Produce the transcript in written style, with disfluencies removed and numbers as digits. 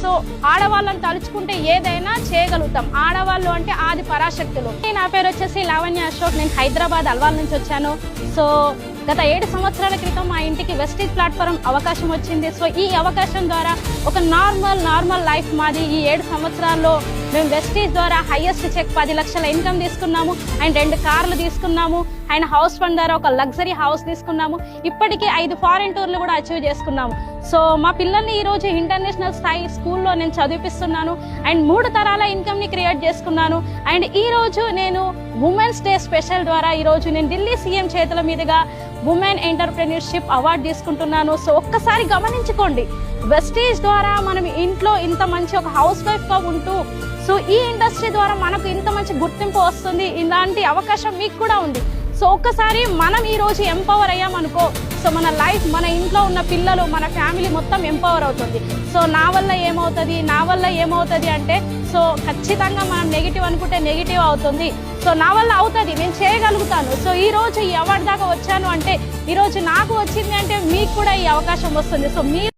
So ఆడవాళ్ళని తలుచుకుంటే ఏదైనా చేయగలుగుతాం. ఆడవాళ్ళు అంటే ఆది పరాశక్తులు. నా పేరు వచ్చేసి లావణ్య అశోక్. నేను హైదరాబాద్ అల్వాల్ నుంచి వచ్చాను. సో గత 7 సంవత్సరాల క్రితం మా ఇంటికి వెస్టీజ్ ప్లాట్ఫారం అవకాశం వచ్చింది. సో ఈ అవకాశం ద్వారా ఒక నార్మల్ లైఫ్ మాది. ఈ 7 సంవత్సరాల్లో మేము వెస్టీజ్ ద్వారా హైయెస్ట్ చెక్ 10 లక్షల ఇన్కమ్ తీసుకున్నాము అండ్ 2 కార్లు తీసుకున్నాము అండ్ హౌస్ ఫండ్ ద్వారా ఒక లగ్జరీ హౌస్ తీసుకున్నాము. ఇప్పటికీ 5 ఫారెన్ టూర్లు కూడా అచీవ్ చేసుకున్నాము. సో మా పిల్లల్ని ఈ రోజు ఇంటర్నేషనల్ స్థాయి స్కూల్లో నేను చదివిపిస్తున్నాను అండ్ 3 తరాల ఇన్కమ్ ని క్రియేట్ చేసుకున్నాను. అండ్ ఈ రోజు నేను ఉమెన్స్ డే స్పెషల్ ద్వారా ఈ రోజు నేను ఢిల్లీ సీఎం చేతుల మీదుగా ఉమెన్ ఎంటర్‌ప్రెన్యూర్‌షిప్ అవార్డు తీసుకుంటున్నాను. సో ఒక్కసారి గమనించుకోండి, వెస్టీజ్ ద్వారా మనం ఇంట్లో ఇంత మంచి ఒక హౌస్ వైఫ్ గా ఉంటూ సో ఈ ఇండస్ట్రీ ద్వారా మనకు ఇంత మంచి గుర్తింపు వస్తుంది. ఇలాంటి అవకాశం మీకు కూడా ఉంది. సో ఒక్కసారి మనం ఈ రోజు ఎంపవర్ అయ్యామనుకో, సో మన లైఫ్, మన ఇంట్లో ఉన్న పిల్లలు, మన ఫ్యామిలీ మొత్తం ఎంపవర్ అవుతుంది. సో నా వల్ల ఏమవుతుంది అంటే సో ఖచ్చితంగా మనం నెగిటివ్ అనుకుంటే నెగిటివ్ అవుతుంది. సో నా వల్ల అవుతుంది, నేను చేయగలుగుతాను. సో ఈ రోజు ఈ అవార్డు దాకా వచ్చాను అంటే ఈ రోజు నాకు వచ్చింది అంటే మీకు కూడా ఈ అవకాశం వస్తుంది. సో మీరు